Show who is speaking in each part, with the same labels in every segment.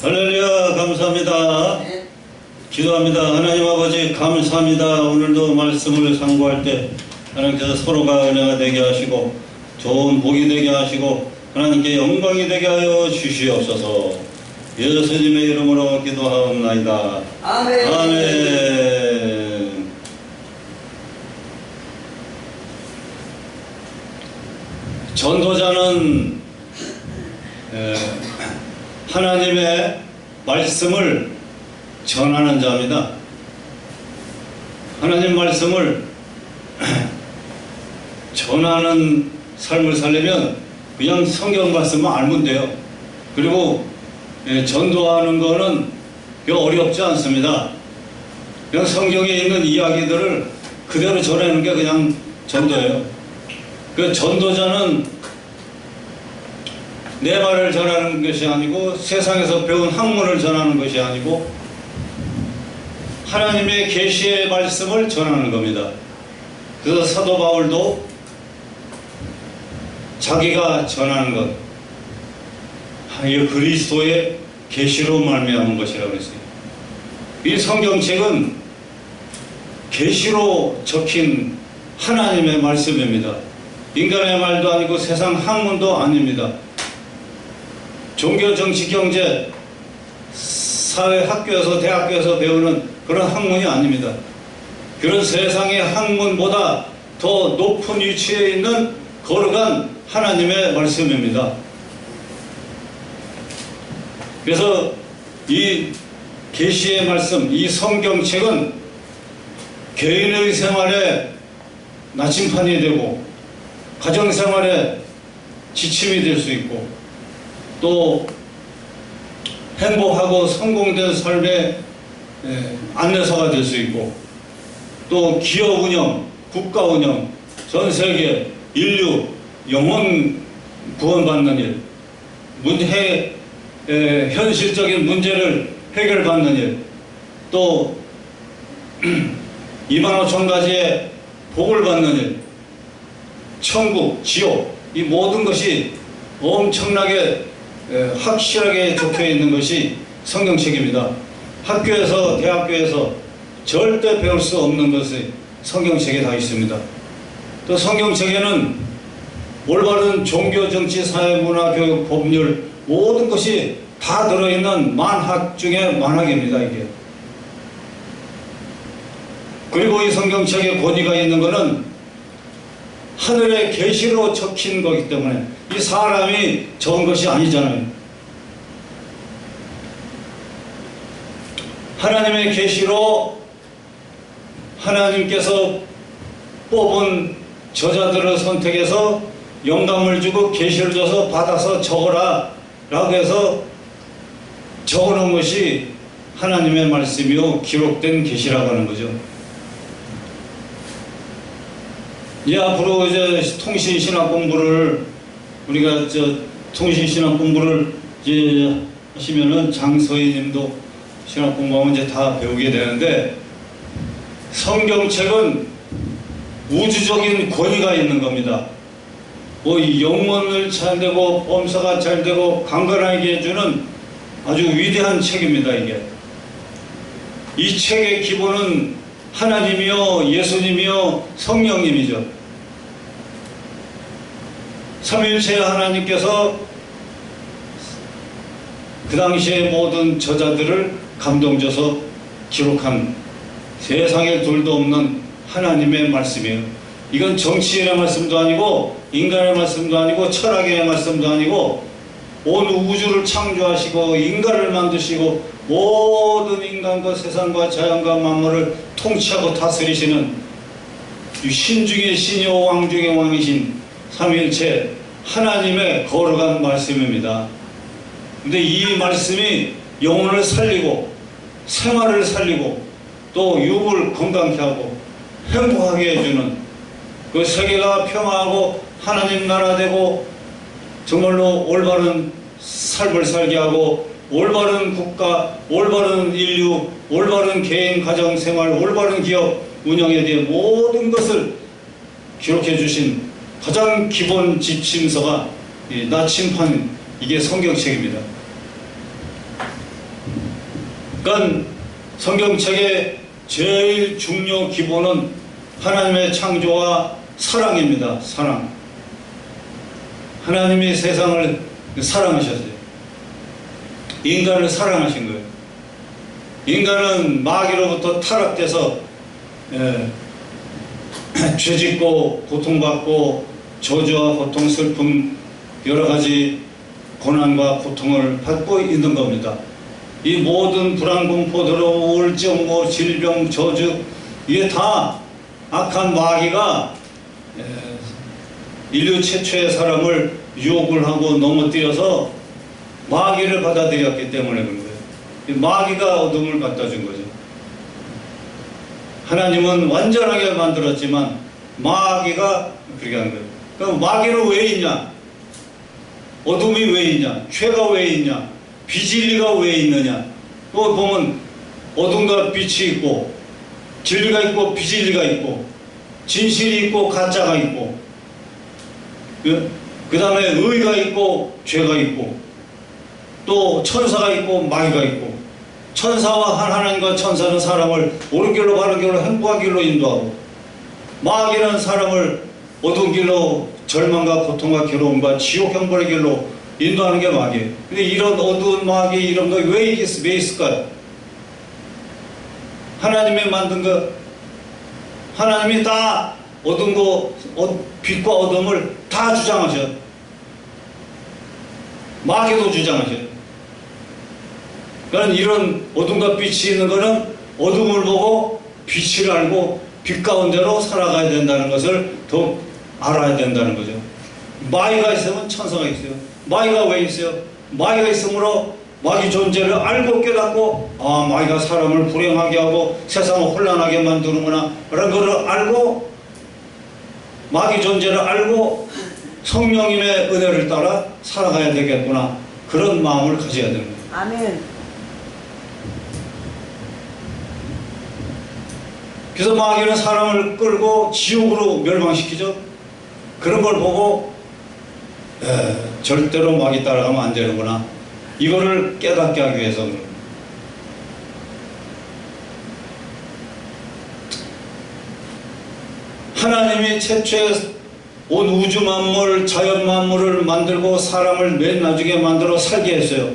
Speaker 1: 할렐루야, 감사합니다.
Speaker 2: 네.
Speaker 1: 기도합니다. 하나님 아버지 감사합니다. 오늘도 말씀을 상고할 때 하나님께서 서로가 은혜가 되게 하시고 좋은 복이 되게 하시고 하나님께 영광이 되게 하여 주시옵소서. 예수님의 이름으로 기도하옵나이다.
Speaker 2: 아멘.
Speaker 1: 아멘. 전도자는 하나님의 말씀을 전하는 자입니다. 하나님 말씀을 전하는 삶을 살려면 그냥 성경 말씀만 알면 돼요. 그리고 전도하는 거는 어렵지 않습니다. 그냥 성경에 있는 이야기들을 그대로 전하는 게 그냥 전도예요. 그 전도자는 내 말을 전하는 것이 아니고 세상에서 배운 학문을 전하는 것이 아니고 하나님의 계시의 말씀을 전하는 겁니다. 그래서 사도 바울도 자기가 전하는 것, 이 그리스도의 계시로 말미암은 것이라고 했어요. 이 성경책은 계시로 적힌 하나님의 말씀입니다. 인간의 말도 아니고 세상 학문도 아닙니다. 종교, 정치, 경제, 사회, 학교에서, 대학교에서 배우는 그런 학문이 아닙니다. 그런 세상의 학문보다 더 높은 위치에 있는 거룩한 하나님의 말씀입니다. 그래서 이 계시의 말씀, 이 성경책은 개인의 생활에 나침판이 되고 가정생활에 지침이 될 수 있고 또 행복하고 성공된 삶의 안내서가 될 수 있고 또 기업 운영, 국가 운영, 전 세계 인류 영혼 구원받는 일, 현실적인 문제를 해결받는 일, 또 2만 5천 가지의 복을 받는 일, 천국, 지옥, 이 모든 것이 엄청나게 확실하게 적혀 있는 것이 성경책입니다. 학교에서, 대학교에서 절대 배울 수 없는 것이 성경책에 다 있습니다. 또 성경책에는 올바른 종교, 정치, 사회, 문화, 교육, 법률 모든 것이 다 들어있는 만학 중에 만학입니다. 이게. 그리고 이 성경책에 권위가 있는 것은 하늘의 계시로 적힌 거기 때문에 이 사람이 적은 것이 아니잖아요. 하나님의 계시로 하나님께서 뽑은 저자들을 선택해서 영감을 주고 계시를 줘서 받아서 적어라 라고 해서 적어놓은 것이 하나님의 말씀이요 기록된 계시라고 하는 거죠. 앞으로 이제 통신신학 공부를 우리가 통신신학 공부를 이제 하시면은 장서희님도 신학 공부하면 이제 다 배우게 되는데 성경책은 우주적인 권위가 있는 겁니다. 이 영문을 잘 되고 범사가 잘 되고 강건하게 해주는 아주 위대한 책입니다. 이게 이 책의 기본은 하나님이요 예수님이요 성령님이죠. 삼위일체 하나님께서 그 당시의 모든 저자들을 감동줘서 기록한 세상에 둘도 없는 하나님의 말씀이에요. 이건 정치인의 말씀도 아니고 인간의 말씀도 아니고 철학의 말씀도 아니고 온 우주를 창조하시고 인간을 만드시고 모든 인간과 세상과 자연과 만물을 통치하고 다스리시는 신 중의 신이요 왕 중의 왕이신 삼위일체 하나님의 거룩한 말씀입니다. 근데 이 말씀이 영혼을 살리고 생활을 살리고 또 육을 건강케 하고 행복하게 해주는 그 세계가 평화하고 하나님 나라 되고 정말로 올바른 삶을 살게 하고 올바른 국가, 올바른 인류, 올바른 개인 가정 생활, 올바른 기업 운영에 대해 모든 것을 기록해 주신 가장 기본 지침서가 이 나침판, 이게 성경책입니다. 그러니까 성경책의 제일 중요 기본은 하나님의 창조와 사랑입니다. 사랑. 하나님이 세상을 사랑하셨어요. 인간을 사랑하신 거예요. 인간은 마귀로부터 타락돼서 죄짓고 고통받고 저주와 고통, 슬픔, 여러 가지 고난과 고통을 받고 있는 겁니다. 이 모든 불안, 공포, 더러움, 우울증, 질병, 저주, 이게 다 악한 마귀가 인류 최초의 사람을 유혹을 하고 넘어뜨려서 마귀를 받아들였기 때문에 그런 거예요. 마귀가 어둠을 갖다 준 거죠. 하나님은 완전하게 만들었지만 마귀가 그렇게 하는 거예요. 그럼 마귀는 왜 있냐? 어둠이 왜 있냐? 죄가 왜 있냐? 비진리가 왜 있느냐? 또 보면 어둠과 빛이 있고 진리가 있고 비진리가 있고 진실이 있고 가짜가 있고 그 다음에 의가 있고 죄가 있고 또 천사가 있고 마귀가 있고 천사와 하나님과 천사는 사람을 옳은 길로 바른 길로 행복한 길로 인도하고 마귀는 사람을 어두운 길로 절망과 고통과 괴로움과 지옥 형벌의 길로 인도하는 게 마귀예요. 근데 이런 어두운 마귀 이런 거 왜 있을까요? 하나님이 만든 거 하나님이 다 어두운 거 빛과 어둠을 다 주장하셔. 마귀도 주장하셔. 그러니까 이런 어둠과 빛이 있는 거는 어둠을 보고 빛을 알고 빛 가운데로 살아가야 된다는 것을 더 알아야 된다는 거죠. 마귀가 있으면 천사가 있어요. 마귀가 왜 있어요? 마귀가 있으므로 마귀 존재를 알고 깨닫고 마귀가 사람을 불행하게 하고 세상을 혼란하게 만드는구나 그런 거를 알고 마귀 존재를 알고 성령님의 은혜를 따라 살아가야 되겠구나 그런 마음을 가져야 됩니다.
Speaker 2: 아멘.
Speaker 1: 그래서 마귀는 사람을 끌고 지옥으로 멸망시키죠. 그런 걸 보고 절대로 마귀 따라가면 안 되는구나 이거를 깨닫게 하기 위해서 하나님이 최초의 온 우주 만물, 자연 만물을 만들고 사람을 맨 나중에 만들어 살게 했어요.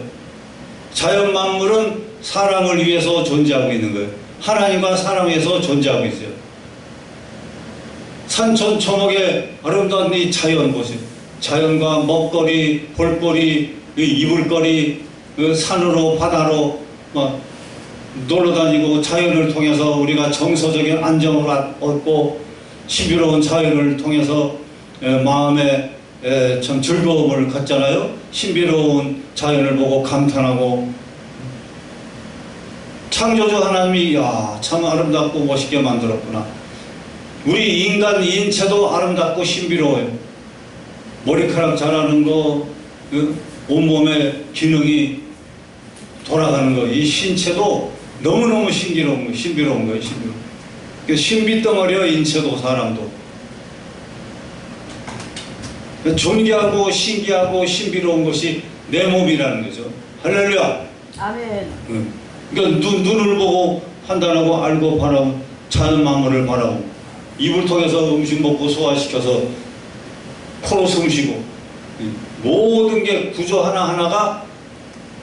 Speaker 1: 자연 만물은 사람을 위해서 존재하고 있는 거예요. 하나님과 사람 위해서 존재하고 있어요. 산천초목의 아름다운 이 자연 보세요. 자연과 먹거리, 볼거리, 이불거리, 산으로 바다로 막 놀러다니고 자연을 통해서 우리가 정서적인 안정을 얻고 신비로운 자연을 통해서 마음에 참 즐거움을 갖잖아요. 신비로운 자연을 보고 감탄하고 창조주 하나님이 참 아름답고 멋있게 만들었구나. 우리 인간 인체도 아름답고 신비로워요. 머리카락 자라는 거, 온몸의 기능이 돌아가는 거, 이 신체도 너무너무 신비로운 거예요. 신비로운. 신비덩어리요, 인체도 사람도. 존귀하고 신기하고 신비로운 것이 내 몸이라는 거죠. 할렐루야.
Speaker 2: 아멘.
Speaker 1: 그러니까 눈을 보고 판단하고 알고 바라고 자연 만물을 바라고 입을 통해서 음식 먹고 소화시켜서 코로 숨 쉬고 모든 게 구조 하나하나가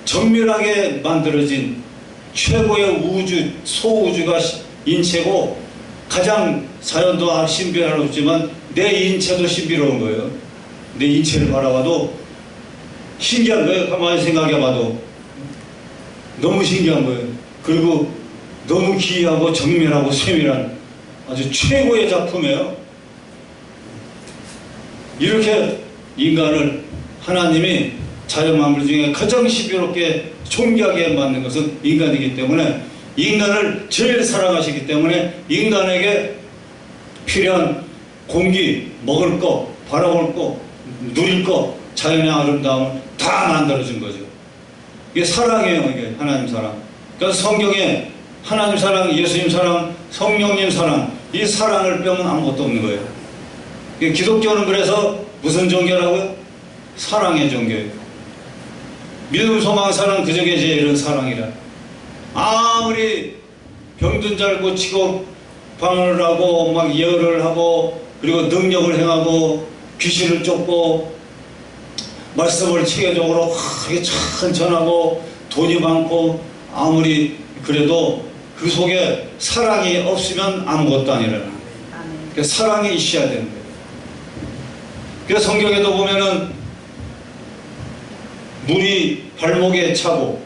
Speaker 1: 정밀하게 만들어진 최고의 우주, 소우주가 인체고 가장 자연도 신비롭지만 내 인체도 신비로운 거예요. 내 인체를 바라봐도 신기한 거예요. 가만히 생각해봐도 너무 신기한 거예요. 그리고 너무 기이하고 정밀하고 세밀한 아주 최고의 작품이에요. 이렇게 인간을 하나님이 자연 만물 중에 가장 신비롭게 존귀하게 만든 것은 인간이기 때문에 인간을 제일 사랑하시기 때문에 인간에게 필요한 공기, 먹을 거, 바라볼 거, 누릴 거, 자연의 아름다움을 다 만들어준 거죠. 이게 사랑이에요. 이게 하나님 사랑. 그러니까 성경에 하나님 사랑, 예수님 사랑, 성령님 사랑, 이 사랑을 빼면 아무것도 없는 거예요. 기독교는 그래서 무슨 종교라고요? 사랑의 종교예요. 믿음, 소망, 사랑, 그 중에 제일은 사랑이라. 아무리 병든 잘 고치고 방언을 하고 막 예언을 하고 그리고 능력을 행하고 귀신을 쫓고 말씀을 체계적으로 하게 참 전하고 돈이 많고 아무리 그래도 그 속에 사랑이 없으면 아무것도 아니라는 거예요. 그러니까 사랑이 있어야 되는 거예요. 그래서 성경에도 보면은 물이 발목에 차고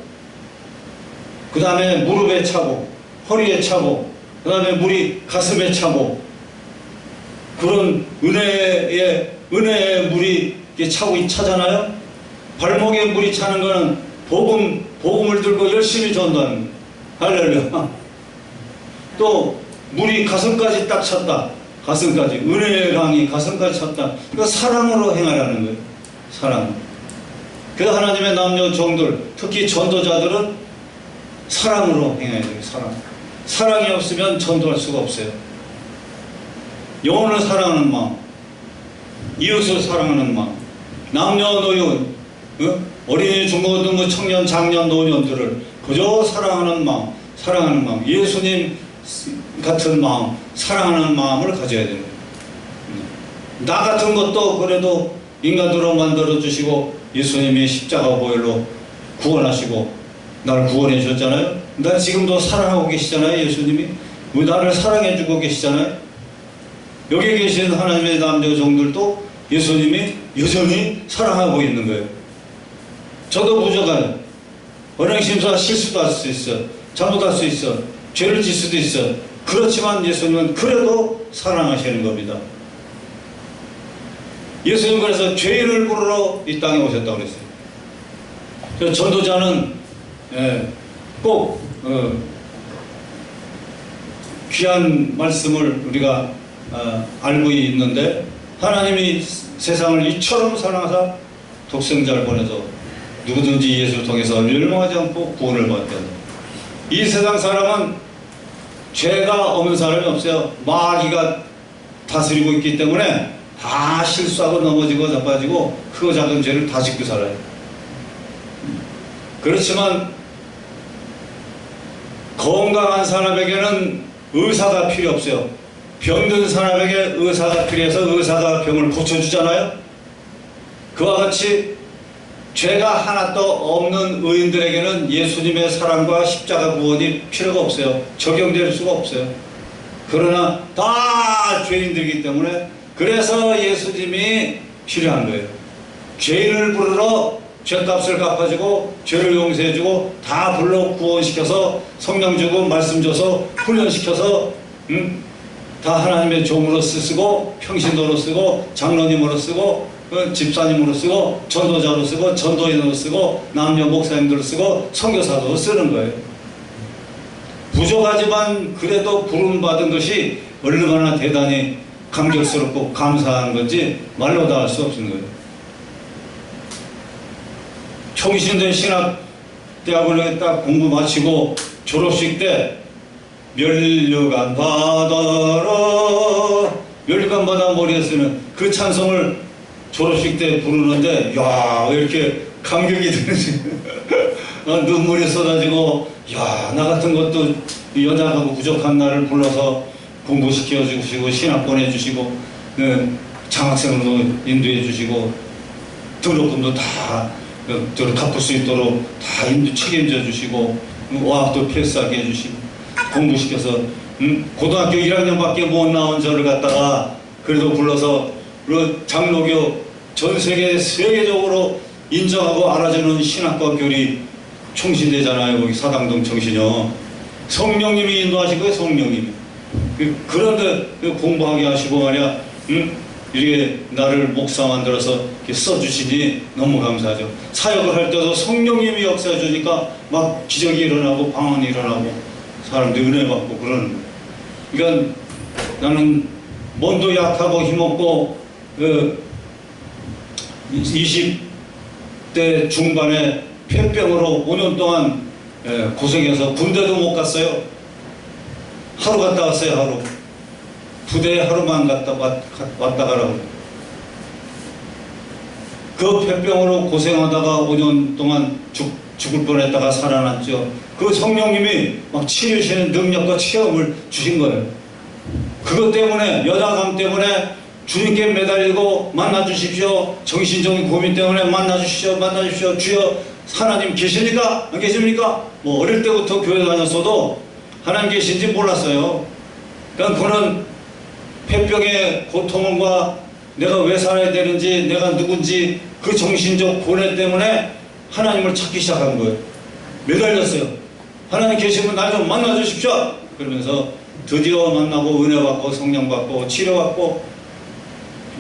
Speaker 1: 그 다음에 무릎에 차고 허리에 차고 그 다음에 물이 가슴에 차고 그런 은혜의 물이 차고 차잖아요. 발목에 물이 차는 거는 복음을 들고 열심히 전도하는 거예요. 할렐루야. 또 물이 가슴까지 딱 찼다. 가슴까지 은혜의 강이 가슴까지 찼다. 그러니까 사랑으로 행하라는 거예요. 사랑. 그래서 하나님의 남녀 종들 특히 전도자들은 사랑으로 행해야 돼요. 사랑이 없으면 전도할 수가 없어요. 영혼을 사랑하는 마음, 이웃을 사랑하는 마음, 남녀노인, 어린이, 중고등부, 청년, 장년, 노년들을 그저 사랑하는 마음, 예수님 같은 마음, 사랑하는 마음을 가져야 돼요. 나 같은 것도 그래도 인간으로 만들어주시고 예수님이 십자가 보혈로 구원하시고 나를 구원해 주셨잖아요. 나 지금도 사랑하고 계시잖아요. 예수님이 나를 사랑해 주고 계시잖아요. 여기 계신 하나님의 남녀 종들도 예수님이 여전히 사랑하고 있는 거예요. 저도 부족해요. 언행심사 실수도 할 수 있어. 잘못할 수 있어. 죄를 질 수도 있어. 그렇지만 예수님은 그래도 사랑하시는 겁니다. 예수님 그래서 죄인을 부르러 이 땅에 오셨다고 그랬어요. 그래서 전도자는 꼭 귀한 말씀을 우리가 알고 있는데 하나님이 세상을 이처럼 사랑하사 독생자를 보내서 누구든지 예수를 통해서 멸망하지 않고 구원을 받다. 이 세상 사람은 죄가 없는 사람이 없어요. 마귀가 다스리고 있기 때문에 다 실수하고 넘어지고 자빠지고 크고 작은 죄를 다 짓고 살아요. 그렇지만 건강한 사람에게는 의사가 필요 없어요. 병든 사람에게 의사가 필요해서 의사가 병을 고쳐주잖아요. 그와 같이 죄가 하나도 없는 의인들에게는 예수님의 사랑과 십자가 구원이 필요가 없어요. 적용될 수가 없어요. 그러나 다 죄인들이기 때문에 그래서 예수님이 필요한 거예요. 죄인을 부르러 죄값을 갚아주고 죄를 용서해주고 다 불러 구원시켜서 성령 주고 말씀 줘서 훈련시켜서 다 하나님의 종으로 쓰고 평신도로 쓰고 장로님으로 쓰고 집사님으로 쓰고 전도자로 쓰고 전도인으로 쓰고 남녀 목사님들로 쓰고 선교사도 쓰는 거예요. 부족하지만 그래도 부름받은 것이 얼마나 대단히 감격스럽고 감사한 건지 말로 다 할 수 없는 거예요. 총신된 신학대학원에 딱 공부 마치고 졸업식 때 면류관 받아라 면류관 받아 머리에 쓰는 그 찬송을 졸업식 때 부르는데 야 왜 이렇게 감격이 드는지 눈물이 쏟아지고 야 나 같은 것도 연약하고 부족한 나를 불러서 공부시켜 주시고 신학 보내주시고 장학생으로 인도해 주시고 등록금도 다 갚을 수 있도록 다 책임져 주시고 어학도 패스하게 해주시고 공부시켜서 고등학교 1학년밖에 못 나온 저를 갖다가 그래도 불러서 장로교 전 세계적으로 인정하고 알아주는 신학과 교리 총신되잖아요. 거기 사당동 정신요. 성령님이 인도하신 거예요. 성령님이. 그런데 공부하게 하시고 말이야. 이렇게 나를 목사 만들어서 써주시니 너무 감사하죠. 사역을 할 때도 성령님이 역사해 주니까 막 기적이 일어나고 방언이 일어나고 사람들이 은혜 받고 그러는 거예요. 그러니까 나는 몸도 약하고 힘없고 20대 중반에 폐병으로 5년 동안 고생해서 군대도 못 갔어요. 하루 갔다 왔어요. 하루. 부대에 하루만 왔다 가라고. 그 폐병으로 고생하다가 5년 동안 죽을 뻔했다가 살아났죠. 그 성령님이 막 치료시는 능력과 체험을 주신 거예요. 그것 때문에, 여자감 때문에 주님께 매달리고 만나주십시오. 정신적인 고민 때문에 만나주십시오. 만나주십시오. 주여 하나님 계십니까? 안 계십니까? 뭐 어릴 때부터 교회 다녔어도 하나님 계신지 몰랐어요. 그러니까 그런 폐병의 고통과 내가 왜 살아야 되는지, 내가 누군지 그 정신적 고뇌 때문에 하나님을 찾기 시작한 거예요. 매달렸어요. 하나님 계시면 날 좀 만나주십시오. 그러면서 드디어 만나고 은혜 받고 성령 받고 치료 받고,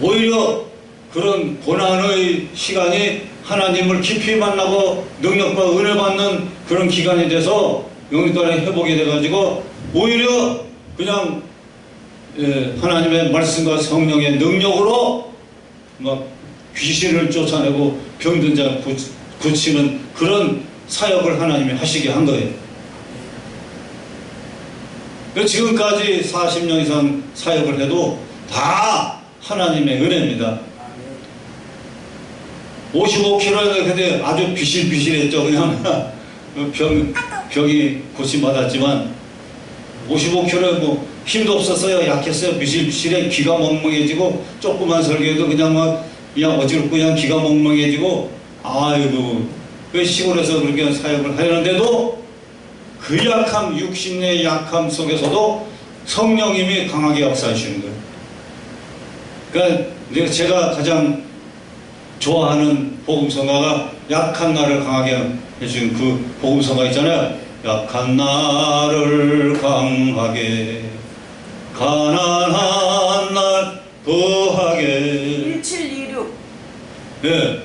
Speaker 1: 오히려 그런 고난의 시간이 하나님을 깊이 만나고 능력과 은혜 받는 그런 기간이 돼서 영육간의 회복이 돼가지고 오히려 그냥 하나님의 말씀과 성령의 능력으로 막 귀신을 쫓아내고 병든 자 고치는 그런 사역을 하나님이 하시게 한 거예요. 지금까지 40년 이상 사역을 해도 다 하나님의 은혜입니다. 55kg에 근데 아주 비실비실했죠. 그냥 병이 고침받았지만 55kg 뭐 힘도 없었어요. 약했어요. 비실비실해. 귀가 멍멍해지고 조그만 설교해도 그냥 어지럽고 그냥 귀가 멍멍해지고, 아이고 그 시골에서 그렇게 사역을 하려는데도 그 약함, 육신의 약함 속에서도 성령님이 강하게 역사하시는 거예요. 그러니까 제가 가장 좋아하는 복음성가가 약한 나를 강하게 해준 그 복음성가 있잖아요. 약한 나를 강하게, 가난한 날 거하게.
Speaker 2: 1726.
Speaker 1: 예.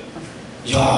Speaker 1: 야,